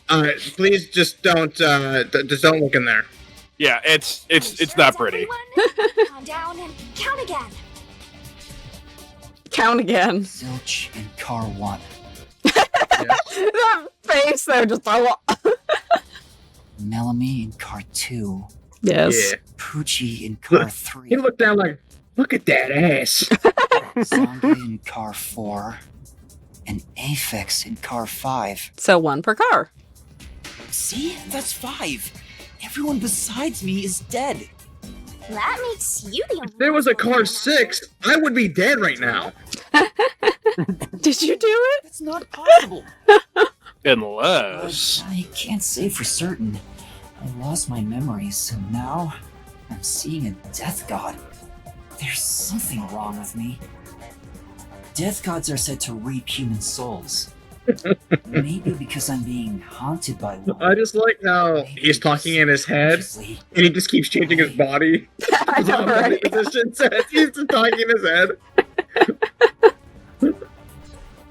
Please just don't look in there. Yeah, it's not pretty. Calm down and count again. Count again. Zilch in car 1. That face though, just Melanie in car 2. Yes. Yeah. Poochie in car 3. He looked down like, look at that ass. Zonga in car 4. And Ep6 in car 5. So 1 per car. See? That's 5. Everyone besides me is dead. That makes you the only If there was a one car 6, I would be dead right now. Did you do it? That's not possible. Unless... I can't say for certain. I lost my memories, and now I'm seeing a death god. There's something wrong with me. Death gods are said to reap human souls. Maybe because I'm being haunted by one. I just like how he's talking in his head, and he just keeps changing his body. I know, right? He's just talking in his head.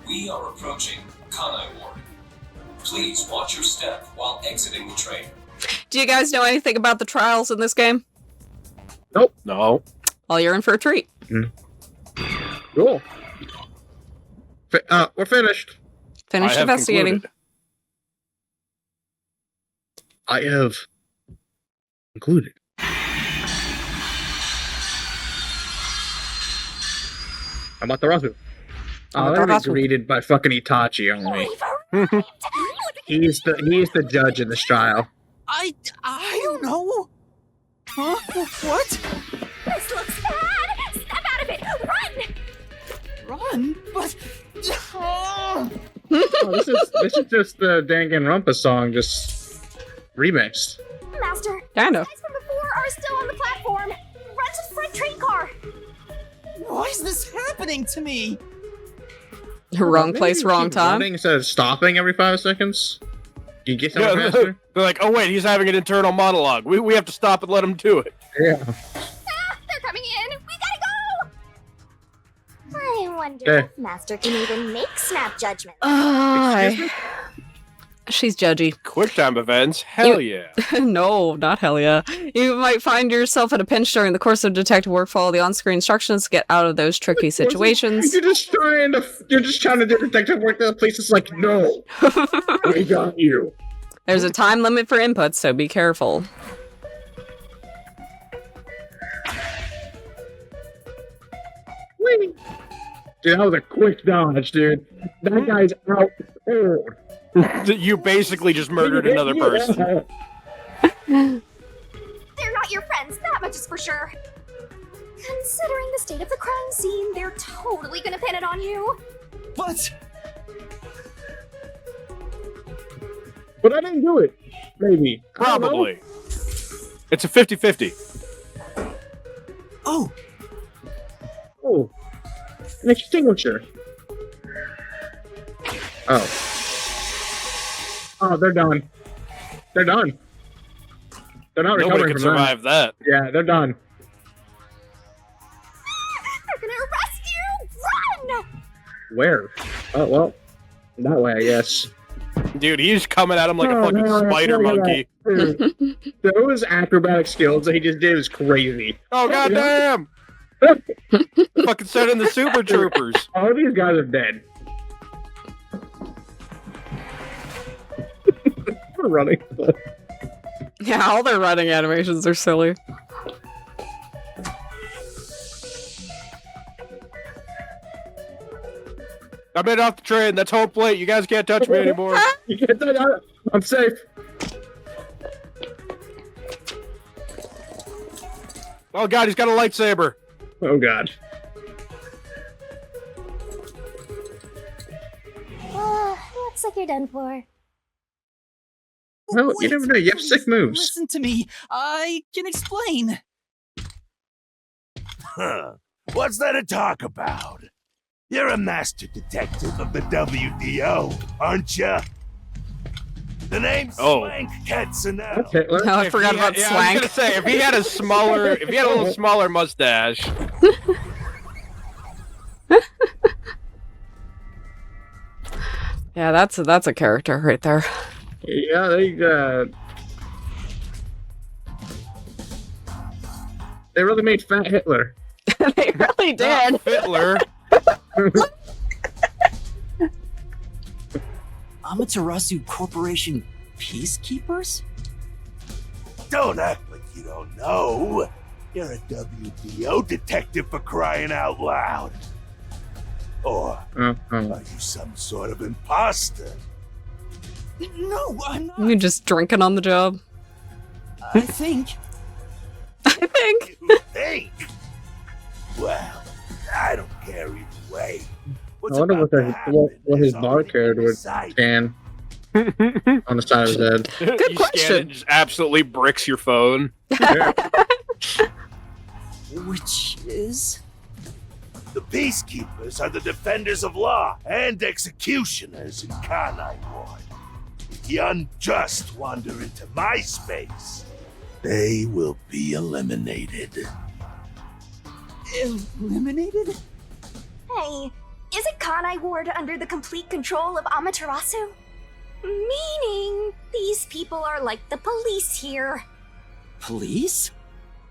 We are approaching Kanai Ward. Please watch your step while exiting the train. Do you guys know anything about the trials in this game? Nope. No. Well, you're in for a treat. Cool. We're finished. Finished investigating. I have concluded. How about the Rasu? Oh, that'll be greeted by fucking Itachi only. He's the judge in this trial. I don't know. Huh? What? This looks bad! Step out of it! Run! Run? But... Oh, this is just the Danganronpa song, just remixed. Master, Kind the of. guys from before are still on the platform. Run to the front train car. Why is this happening to me? Wrong place, Maybe wrong keep time. running instead of stopping every 5 seconds. You get something faster? They're like, oh wait, he's having an internal monologue. We have to stop and let him do it. Yeah. Ah, they're coming in. We gotta go. I wonder Eh. if Master can even make snap judgments. Excuse me? She's judgy. Quick time events? Hell yeah. No, not hell yeah. You might find yourself at a pinch during the course of detective work. Follow the on-screen instructions to get out of those tricky situations. You're just trying to do detective work. The police is like, no, we got you. There's a time limit for inputs, so be careful. Whee! Dude, that was a quick dodge, dude. That guy's out cold. You basically just murdered another person. They're not your friends, that much is for sure. Considering the state of the crime scene, they're totally gonna pin it on you. But... But I didn't do it. Maybe. I don't know. Probably. It's a 50-50. Oh, Oh. An extinguisher. Oh. Oh, they're done. They're done. They're not Nobody recovering can from survive that. that. Yeah, they're done. They're gonna arrest you! Run! Where? Oh, well. That way, I guess. Dude, he's coming at him like a fucking spider monkey. Those acrobatic skills that he just did is crazy. Oh, goddamn! Fucking send in the super troopers. All these guys are dead. We're running. Yeah, all their running animations are silly. I made it off the train. That's home plate. You guys can't touch me anymore. You can't do that. I'm safe. Oh god, he's got a lightsaber. Oh god. Looks like you're done for. Well, you wait, never know. You have please sick moves. Listen to me. I can explain. Huh. What's there to talk about? You're a master detective of the WDO, aren't you? The name's Swank Katsunel. Okay, let's- Oh, I forgot about I was Swank. gonna say, if he had a little smaller mustache. Yeah, that's a character right there. Yeah, they really made Fat Hitler. They really did. Hitler. Amaterasu Corporation peacekeepers? Don't act like you don't know. You're a WDO detective for crying out loud. Or are you some sort of imposter? No, I'm not. You're just drinking on the job. I think. You think? Well, I don't care either way. I wonder what his barcode would scan on the side of his head. Good You question. scan it, just absolutely bricks your phone. Yeah. Which is? The peacekeepers are the defenders of law and executioners in Kanai Ward. If the unjust wander into my space, they will be eliminated. Eliminated? Hey, isn't Kanai Ward under the complete control of Amaterasu? Meaning, these people are like the police here. Police?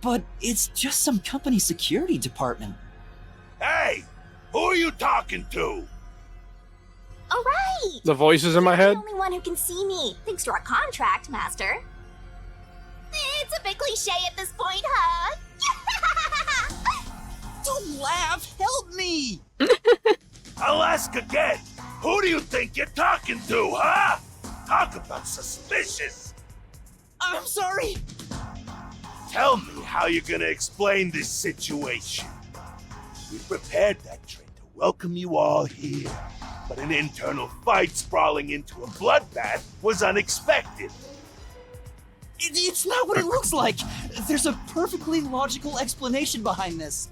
But it's just some company security department. Hey, who are you talking to? All right. The voices in my head. You're the only one who can see me, thanks to our contract, Master. It's a bit cliche at this point, huh? Don't laugh! Help me! I'll ask again. Who do you think you're talking to, huh? Talk about suspicious. I'm sorry! Tell me how you're gonna explain this situation. We prepared that train to welcome you all here, but an internal fight sprawling into a bloodbath was unexpected. It's not what it looks like! There's a perfectly logical explanation behind this.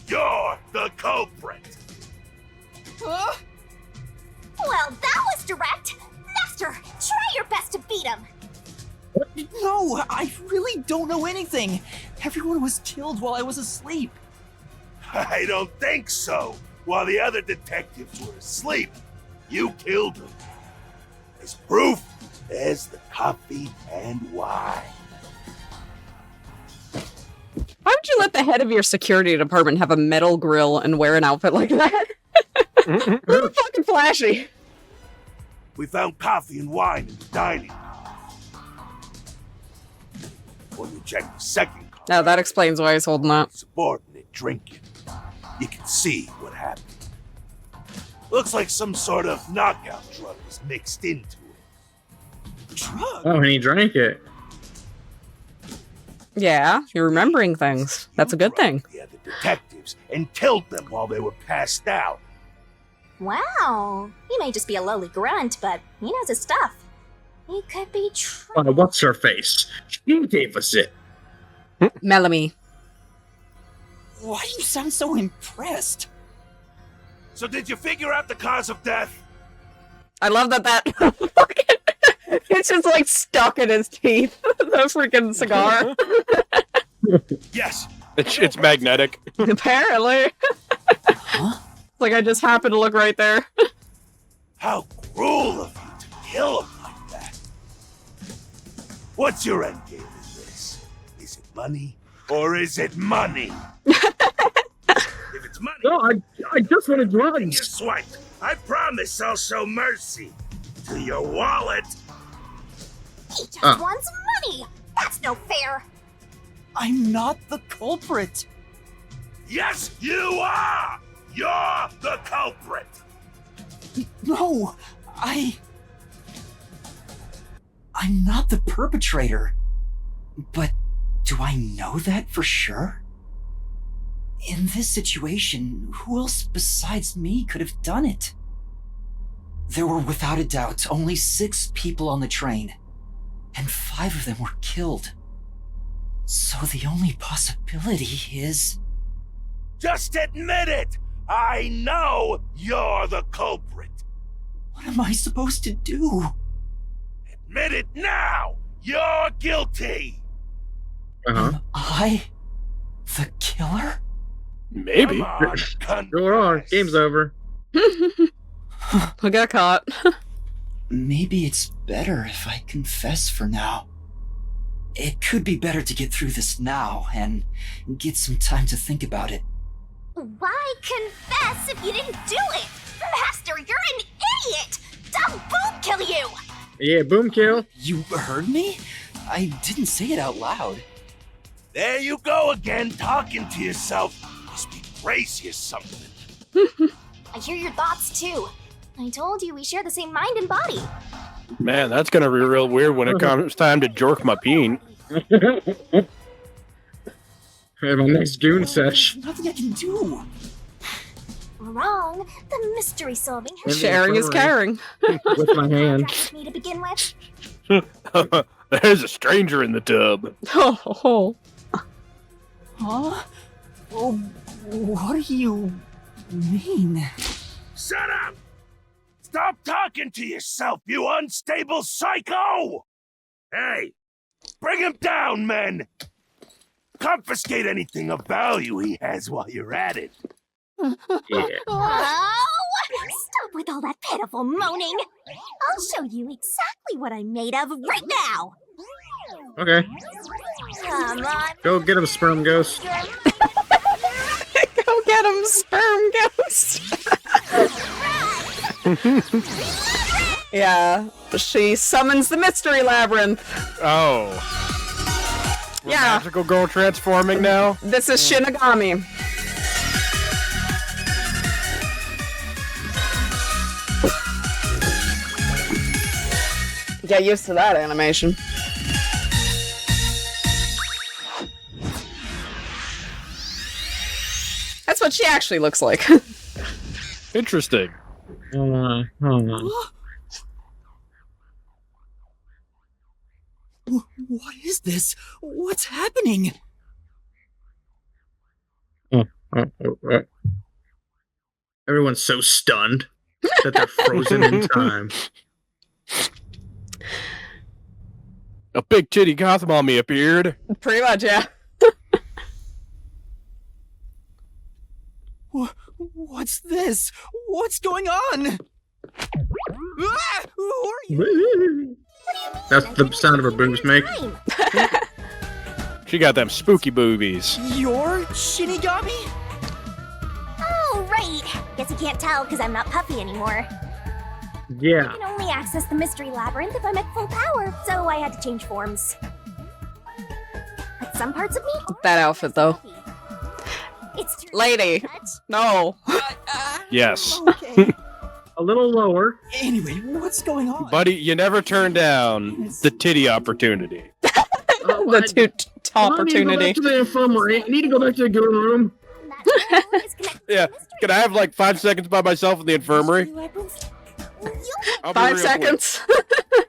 You're the culprit. Huh? Well, that was direct. Master, try your best to beat him. No, I really don't know anything. Everyone was killed while I was asleep. I don't think so. While the other detectives were asleep, you killed them. As proof, there's the coffee and wine. Why would you let the head of your security department have a metal grill and wear an outfit like that? Really fucking flashy. We found coffee and wine in the dining room. When you check the second car, Now that explains why he's holding that. subordinate drinking, you can see what happened. Looks like some sort of knockout drug was mixed into it. Drug? Oh, and he drank it. Yeah, you're remembering things. That's a good thing. The other detectives and killed them while they were passed out. Wow, he may just be a lowly grunt, but he knows his stuff. He could be What's her face? She gave us it. Melanie. Why do you sound so impressed? So did you figure out the cause of death? I love that it's just like stuck in his teeth. The freaking cigar. Yes. It's magnetic. Apparently. Huh? Like I just happened to look right there. How cruel of you to kill him like that. What's your end game in this? Is it money or is it money? If it's money, No, I just wanted you drugs. swipe. I promise I'll show mercy to your wallet. He just wants money. That's no fair. I'm not the culprit. Yes, you are. You're the culprit. No, I'm not the perpetrator. But do I know that for sure? In this situation, who else besides me could have done it? There were without a doubt only 6 people on the train, and 5 of them were killed. So the only possibility is... Just admit it. I know you're the culprit. What am I supposed to do? Admit it now. You're guilty. Uh-huh. Am I the killer? Maybe. Come on, Go on. confess. Game's over. I got caught. maybe it's better if I confess for now. It could be better to get through this now and get some time to think about it. Why confess if you didn't do it? Master, you're an idiot! I'll boom kill you! Yeah, boom kill. You heard me? I didn't say it out loud. There you go again, talking to yourself. Must be crazy or something. I hear your thoughts too. I told you we share the same mind and body. Man, that's gonna be real weird when it comes time to jork my peen. Hey, my next goon sesh. Nothing I can do. Wrong. The mystery solving has Sharing is caring. With my hand. attracted me to begin with. There's a stranger in the tub. Oh. Huh? Oh, what do you mean? Shut up! Stop talking to yourself, you unstable psycho! Hey, bring him down, men! Confiscate anything of value he has while you're at it. Yeah. Oh! Stop with all that pitiful moaning. I'll show you exactly what I'm made of right now. Okay. Come on. Go get him, sperm ghost. Go get him, sperm ghost. Yeah, she summons the mystery labyrinth. Oh. We're Yeah. Magical girl transforming now? This is Shinigami. Get used to that animation. That's what she actually looks like. Interesting. Hold on. What is this? What's happening? Everyone's so stunned that they're frozen in time. A big titty goth mommy appeared. Pretty much, yeah. What's this? What's going on? Ah! Who are you? That's the sound of her boobs make. She got them spooky boobies. You're Shinigami? Oh, right. Guess you can't tell because I'm not puffy anymore. Yeah. I can only access the mystery labyrinth if I'm at full power, so I had to change forms. But some parts of me That outfit, though. It's true. Lady. No. Yes. Okay. A little lower. Anyway, what's going on? Buddy, you never turn down the titty opportunity. The opportunity. I need to go back to the infirmary. I need to go back to the goon room. That room is connected to the Yeah, mystery can I have like 5 seconds by myself in the infirmary? labyrinth. I'll be 5 real seconds.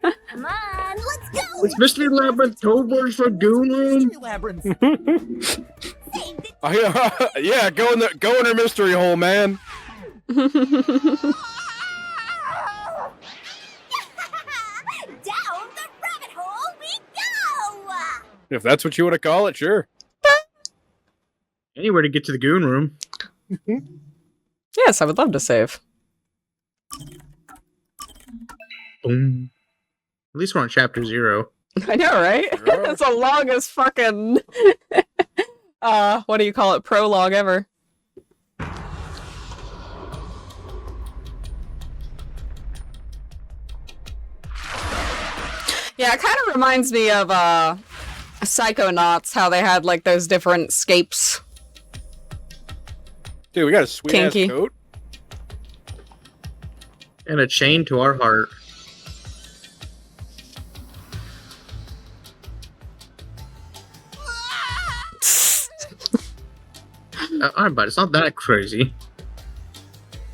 Come on, let's go! It's Mystery Labyrinth code words for goon room. Labyrinth. Save the quick. Yeah, go in her mystery hole, man. Down the rabbit hole we go! If that's what you want to call it, sure. Anywhere to get to the goon room. Yes, I would love to save. Boom. At least we're on chapter 0. I know, right? Yeah. It's the longest fucking what do you call it? Prologue ever. Yeah, it kind of reminds me of Psychonauts, how they had like those different scapes. Dude, we got a sweet ass Kinky. coat. And a chain to our heart. Alright, but it's not that crazy.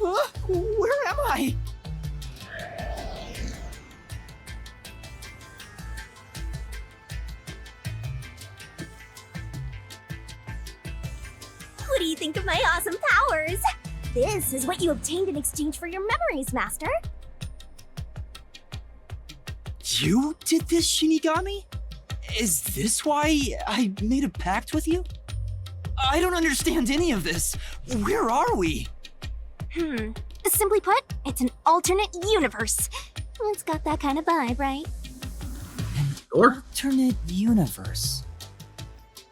Huh? Where am I? What do you think of my awesome powers? This is what you obtained in exchange for your memories, Master. You did this, Shinigami? Is this why I made a pact with you? I don't understand any of this. Where are we? Simply put, it's an alternate universe. It's got that kind of vibe, right? Sure. Alternate universe.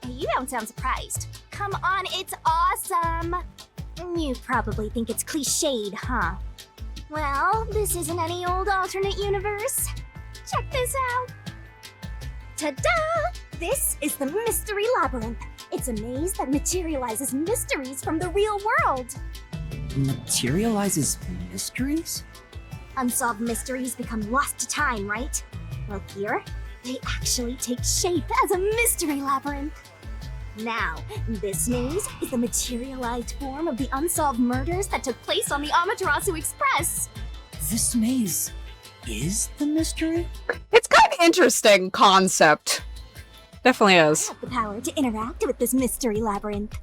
You don't sound surprised. Come on, it's awesome! You probably think it's cliched, huh? Well, this isn't any old alternate universe. Check this out! Ta-da! This is the Mystery Labyrinth. It's a maze that materializes mysteries from the real world. Materializes mysteries? Unsolved mysteries become lost to time, right? Well, here, they actually take shape as a mystery labyrinth. Now, this maze is the materialized form of the unsolved murders that took place on the Amaterasu Express. This maze is the mystery? It's kind of interesting concept. Definitely I is. have the power to interact with this mystery labyrinth.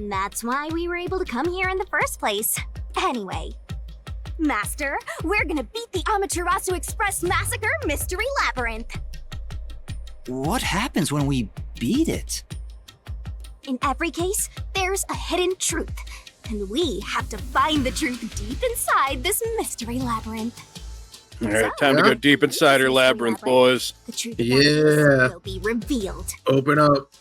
That's why we were able to come here in the first place. Anyway, Master, we're gonna beat the Amaterasu Express Massacre Mystery Labyrinth. What happens when we beat it? In every case, there's a hidden truth, and we have to find the truth deep inside this mystery labyrinth. All right, time to go deep inside her labyrinth, boys. The truth Yeah. will be revealed. Open up.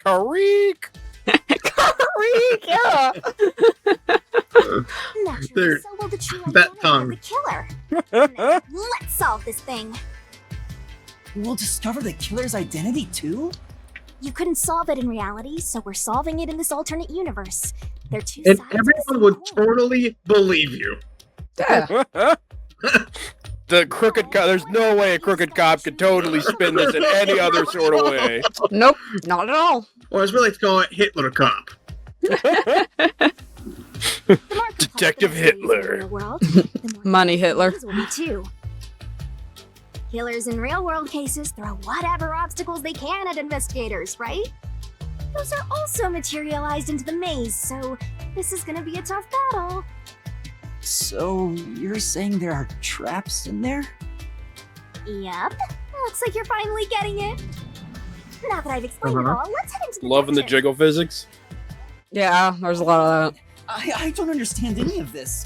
Kareek! Kareek, yeah. Naturally, There- so will the true that identity tongue. of the killer. Now, let's solve this thing. We'll discover the killer's identity too? You couldn't solve it in reality, so we're solving it in this alternate universe. They're two And sides of the same everyone would coin. totally believe you. Yeah. The crooked cop. There's no way a crooked cop could totally spin this in any other sort of way. Nope, not at all. Or as we like to call it, Hitler Cop. The more complex Detective the mysteries in the Hitler. real world, the more Money Hitler. these will be too. Killers in real-world cases throw whatever obstacles they can at investigators, right? Those are also materialized into the maze, so this is gonna be a tough battle. So, you're saying there are traps in there? Yep. Looks like you're finally getting it. Now that I've explained it all, let's head into the Loving the dungeon. jiggle physics. Yeah, there's a lot of that. I don't understand any of this.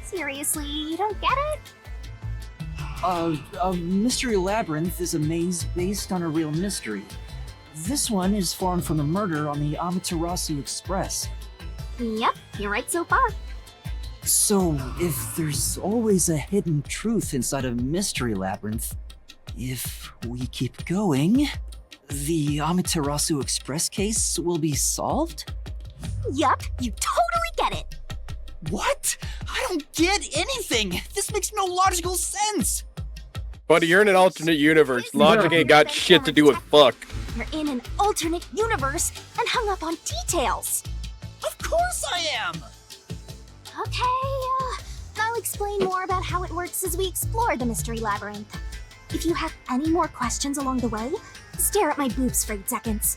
Seriously, you don't get it? A mystery labyrinth is a maze based on a real mystery. This one is formed from the murder on the Amaterasu Express. Yep, you're right so far. So, if there's always a hidden truth inside a mystery labyrinth, if we keep going, the Amaterasu Express case will be solved? Yup, you totally get it. What? I don't get anything! This makes no logical sense! Buddy, you're in an alternate universe. Logic ain't got shit to do with fuck. You're in an alternate universe and hung up on details. Of course I am! Okay, I'll explain more about how it works as we explore the mystery labyrinth. If you have any more questions along the way, stare at my boobs for 8 seconds.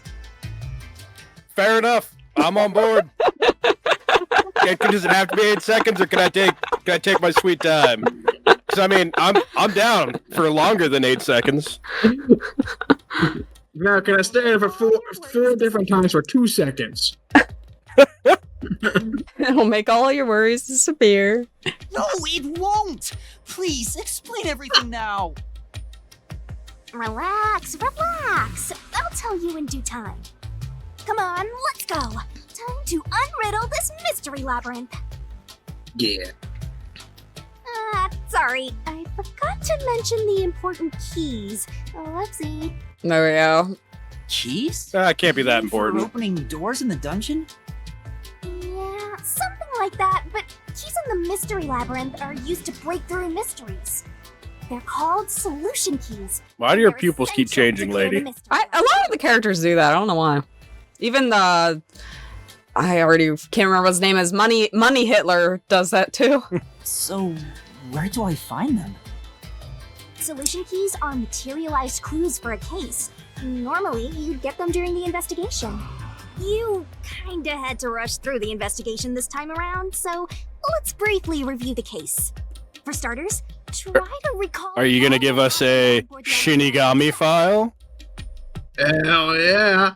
Fair enough. I'm on board. Does it have to be 8 seconds, or can I take my sweet time? 'Cause I mean, I'm down for longer than 8 seconds. Now, can I stay there for four different times for 2 seconds? It'll make all your worries disappear. No, it won't! Please, explain everything now! Relax, relax. I'll tell you in due time. Come on, let's go. Time to unriddle this mystery labyrinth. Yeah. Sorry, I forgot to mention the important keys. Whoopsie. There we go. Keys? It can't be that For important. opening doors in the dungeon? Yeah, something like that, but keys in the mystery labyrinth are used to break through mysteries. They're called solution keys. Why do your They're pupils keep essential to changing, clear the lady? mystery. A lot of the characters do that. I don't know why. Even the I already can't remember what his name is. Money Hitler does that too. So, where do I find them? Solution keys are materialized clues for a case. Normally, you'd get them during the investigation. You kinda had to rush through the investigation this time around, so let's briefly review the case. For starters, try to recall. Are you gonna give us a Shinigami file? Hell yeah.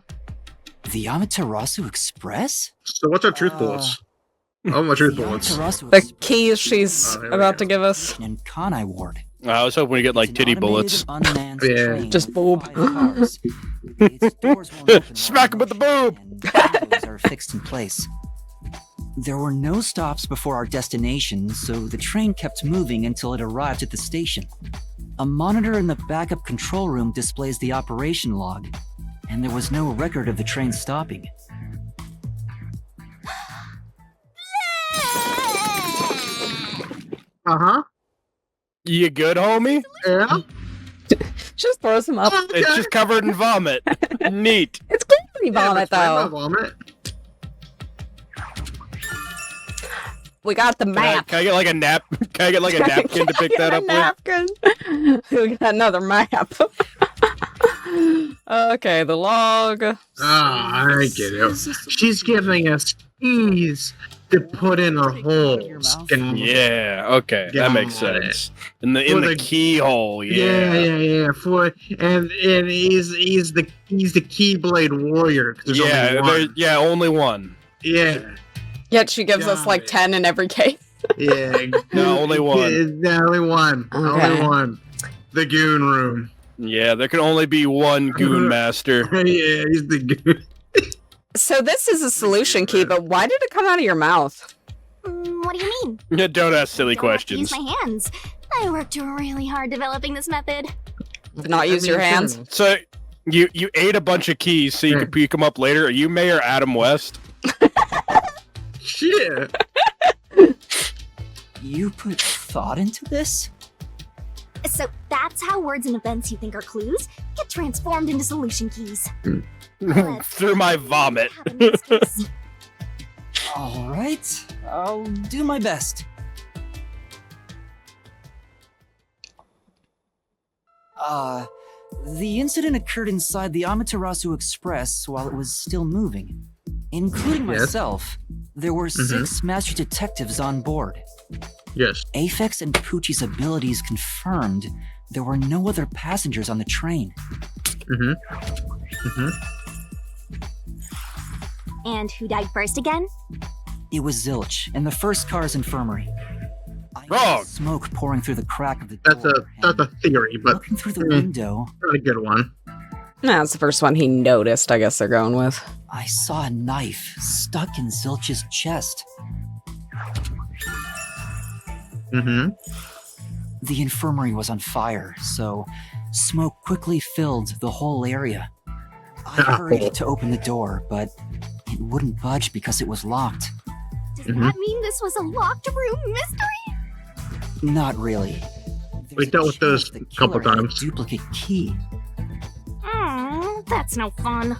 The Amaterasu Express? So what's our truth bullets? Oh, my truth bullets. The keys she's about to give us. In Kanai Ward. I was hoping to get like It's an titty bullets. automated unmanned Yeah. train Just with boob. 5 cars. Its doors won't open Smack him with the boob! and windows are fixed in place. There were no stops before our destination, so the train kept moving until it arrived at the station. A monitor in the backup control room displays the operation log, and there was no record of the train stopping. Uh-huh. You good, homie? Yeah. Just throws him up. It's just covered in vomit. Neat. It's gonna vomit though. Vomit. We got the map. Can I get like a nap? Can I get like a napkin to pick that up with? Napkin. We got another map. Okay, the log. Ah, I get it. She's giving us keys to put in our holes. Yeah, okay, that makes Got it. sense. In the keyhole, Yeah. And he's the Keyblade Warrior. 'Cause there's only one. only one. Yeah. Yet she gives us Got like it. 10 in every case. Yeah. No, only one. Yeah, only one. Okay. Only one. The Goon Room. Yeah, there can only be one Goon Master. Yeah, he's the Goon. So this is a solution key, but why did it come out of your mouth? What do you mean? Yeah, don't ask silly Don't have to questions. use my hands. I worked really hard developing this method. To not use your hands? So, you ate a bunch of keys so you could pick them up later. Are you Mayor Adam West? Shit. You put thought into this? So that's how words and events you think are clues get transformed into solution keys. Through my vomit. Happen in this case. Alright, I'll do my best. The incident occurred inside the Amaterasu Express while it was still moving. Including Yes. myself, there were 6 master detectives on board. Yes. Aphex and Poochie's abilities confirmed there were no other passengers on the train. And who died first again? It was Zilch in the first car's infirmary. I Wrong. saw smoke pouring through the crack of the That's door. a and theory, but looking through the window, not a good one. That's the first one he noticed, I guess they're going with. I saw a knife stuck in Zilch's chest. The infirmary was on fire, so smoke quickly filled the whole area. I hurried to open the door, but it wouldn't budge because it was locked. Does that mean this was a locked room mystery? Not really. We There's a dealt with those chance the a couple killer had times. A duplicate key. That's no fun.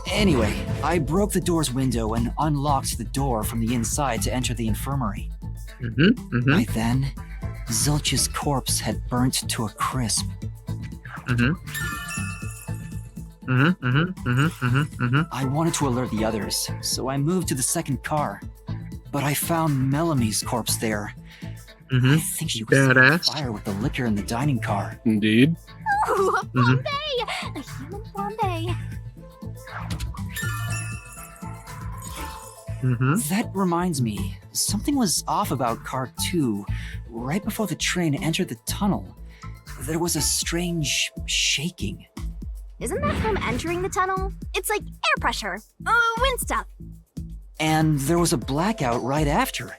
Anyway, I broke the door's window and unlocked the door from the inside to enter the infirmary. By then, Zilch's corpse had burnt to a crisp. I wanted to alert the others, so I moved to the second car. But I found Melamie's corpse there. I think she was set on Badass. fire with the liquor in the dining car. Indeed. Ooh, a Bombay! A human Bombay. That reminds me, something was off about car 2. Right before the train entered the tunnel, there was a strange shaking. Isn't that from entering the tunnel? It's like air pressure. Wind stuff. And there was a blackout right after,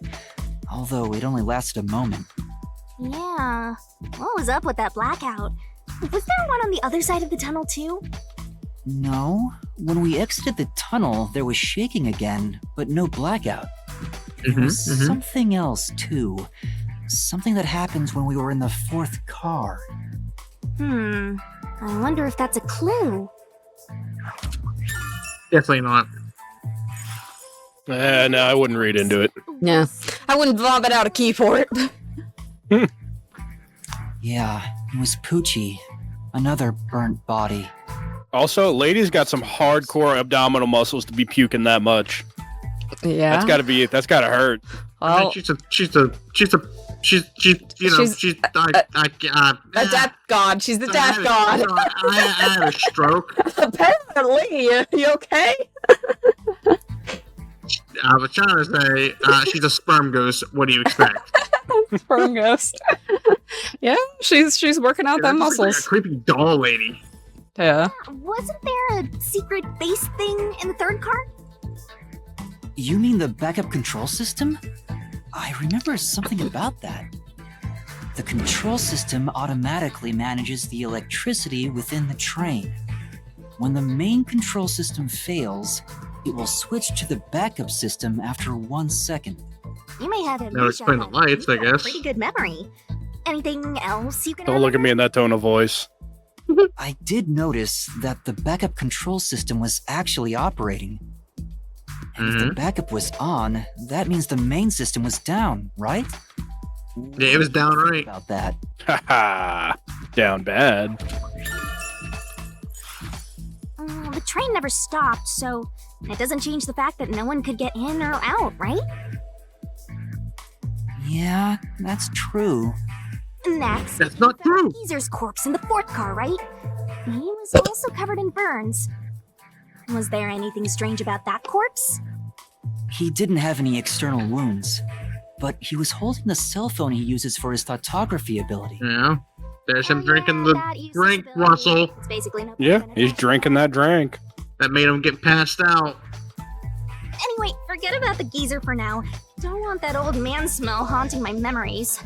although it only lasted a moment. Yeah. What was up with that blackout? Was there one on the other side of the tunnel too? No, when we exited the tunnel, there was shaking again, but no blackout. There was something else too. Something that happened when we were in the 4th car. I wonder if that's a clue. Definitely not. No, I wouldn't read into it. Yeah. I wouldn't vomit out a key for it. Yeah, it was Poochie. Another burnt body. Also, ladies got some hardcore abdominal muscles to be puking that much. Yeah. That's gotta hurt. I mean, Well, she's a a death god. She's the death god. I had a stroke. Apparently. You okay? I was trying to say, she's a sperm ghost. What do you expect? Sperm ghost. Yeah, she's working out them That's just like muscles. a creepy doll lady. Yeah. Wasn't there a secret base thing in the third car? You mean the backup control system? I remember something about that. The control system automatically manages the electricity within the train. When the main control system fails, it will switch to the backup system after 1 second. You may have That would amnesia, explain the but lights, you I have a guess. Pretty good memory. Anything else you can Don't look at me in that tone of voice. I did notice that the backup control system was actually operating. And if the backup was on, that means the main system was down, right? Yeah, it was downright. About that. Haha. Down bad. The train never stopped, so it doesn't change the fact that no one could get in or out, right? Yeah, that's true. Next, That's not true. Geezer's corpse in the fourth car, right? He was also covered in burns. Was there anything strange about that corpse? He didn't have any external wounds, but he was holding the cell phone he uses for his photography ability. Yeah. There's him Oh, drinking yeah, the that uses drink, ability. Russell. It's basically no Yeah, better than he's a- drinking that drink. That made him get passed out. Anyway, forget about the geezer for now. Don't want that old man smell haunting my memories.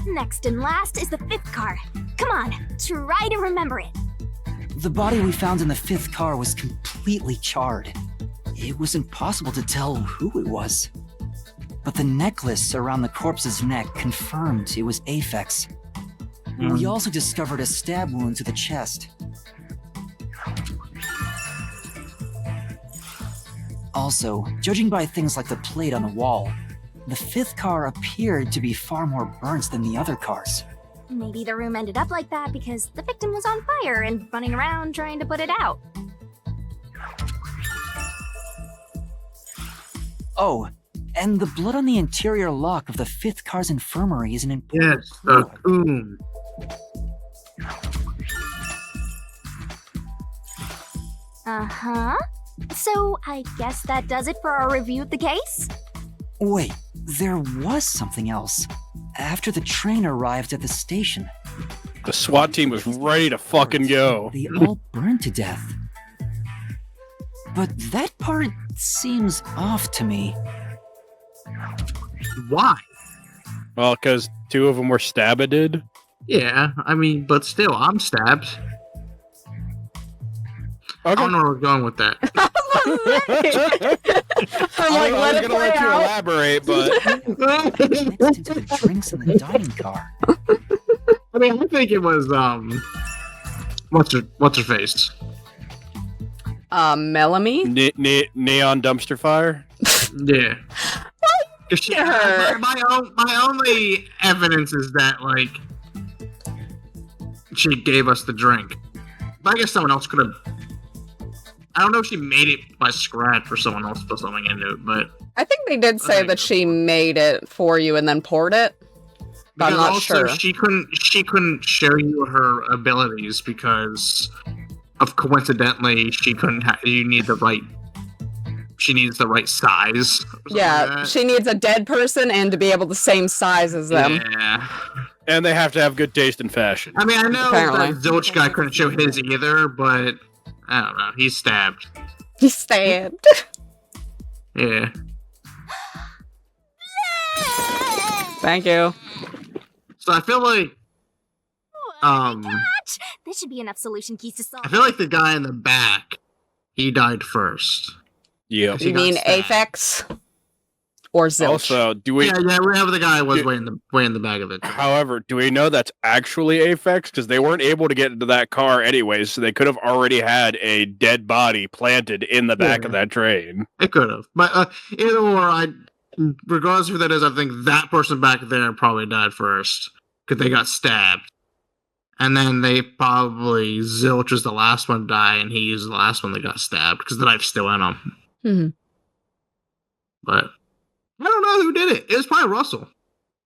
Next and last is the fifth car. Come on, try to remember it. The body we found in the fifth car was completely charred. It was impossible to tell who it was. But the necklace around the corpse's neck confirmed it was Ep6. We also discovered a stab wound to the chest. Also, judging by things like the plate on the wall, the fifth car appeared to be far more burnt than the other cars. Maybe the room ended up like that because the victim was on fire and running around trying to put it out. Oh, and the blood on the interior lock of the fifth car's infirmary is an important Yes, the clue. coon. Uh-huh. So, I guess that does it for our review of the case? Wait, there was something else. After the train arrived at the station, The SWAT team was ready to fucking go. they all burned to death. But that part seems off to me. Why? Well, because 2 of them were stabbed. Yeah, I mean, but still, I'm stabbed. I Okay. don't know where we're going with that. I'm like, I let was it gonna play let you out. elaborate, but Mixed into the drinks in the dining car. I mean, I think it was, what's her face? Melanie? Neon dumpster fire. Yeah. 'Cause she, Her. my only evidence is that, like, she gave us the drink. But I guess someone else could have. I don't know if she made it by scratch or someone else put something into it, but I think they did say that she made it for you and then poured it. But I'm because not also sure. she couldn't show you her abilities because of coincidentally she couldn't. She needs the right size. or something Yeah, like that. she needs a dead person and to be able the same size as them. Yeah. And they have to have good taste in fashion. I mean, I know Apparently. that Zilch guy couldn't show his either, but I don't know. He's stabbed. He stabbed. Yeah. Thank you. So I feel like, This should be enough solution keys to solve. I feel like the guy in the back, he died first. Yep. He You got mean stabbed. Aphex? Or Zilch? Also, do we? Yeah, we have the guy who was Yeah. way in the back of it. However, do we know that's actually Aphex? Because they weren't able to get into that car anyways, so they could have already had a dead body planted in the back of that train. It could have, but either or, regardless of who that is, I think that person back there probably died first because they got stabbed, and then they probably Zilch was the last one to die, and he was the last one that got stabbed because the knife's still in him. Mhm. But I don't know who did it. It was probably Russell.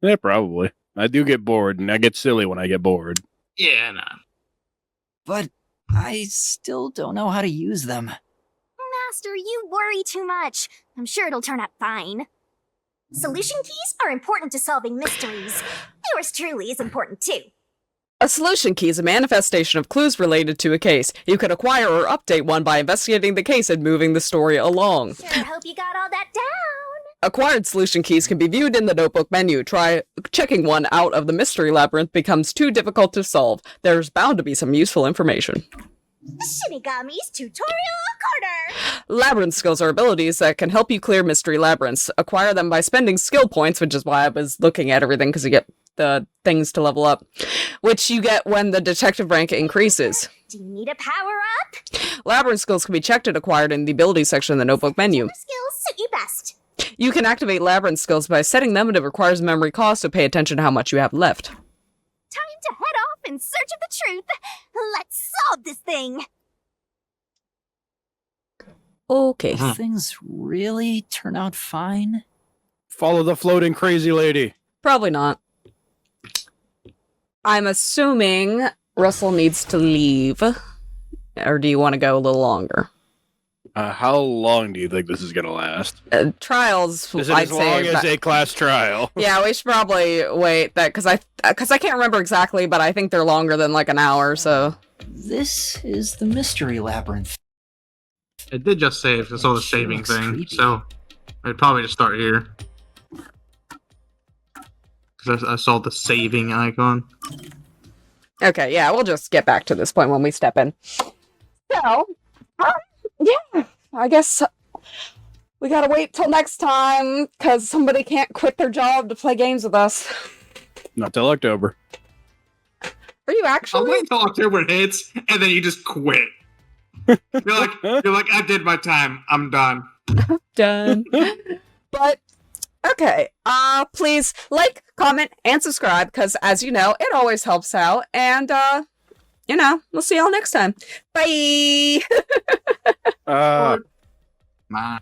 Yeah, probably. I do get bored, and I get silly when I get bored. Yeah, no. But I still don't know how to use them. Master, you worry too much. I'm sure it'll turn out fine. Solution keys are important to solving mysteries. Yours truly is important too. A solution key is a manifestation of clues related to a case. You can acquire or update one by investigating the case and moving the story along. Sure hope you got all that down. Acquired solution keys can be viewed in the notebook menu. Try checking one out of the mystery labyrinth becomes too difficult to solve. There's bound to be some useful information. Shinigami's Tutorial Corner! Labyrinth skills are abilities that can help you clear mystery labyrinths. Acquire them by spending skill points, which is why I was looking at everything, because you get the things to level up, which you get when the detective rank increases. Do you need a power-up? Labyrinth skills can be checked and acquired in the ability section of the notebook menu. Whichever skills suit you best. You can activate labyrinth skills by setting them, and it requires memory cost, so pay attention to how much you have left. Time to head off in search of the truth. Let's solve this thing. Okay. Things really turn out fine? Follow the floating crazy lady. Probably not. I'm assuming Russell needs to leave. Or do you want to go a little longer? How long do you think this is going to last? Trials, Is it I'd as say. long as a class trial? Yeah, we should probably wait that because I can't remember exactly, but I think they're longer than like an hour. So This is the mystery labyrinth. It did just save. I saw the saving Looks thing, creepy. so I'd probably just start here. Because I saw the saving icon. okay, yeah, we'll just get back to this point when we step in. So, yeah, I guess we gotta wait till next time because somebody can't quit their job to play games with us. Not till October. Are you I'll actually? wait until October hits, and then you just quit. You're like, I did my time. I'm done. Done. But okay, please like, comment, and subscribe because, as you know, it always helps out. And we'll see y'all next time. Bye. Bye.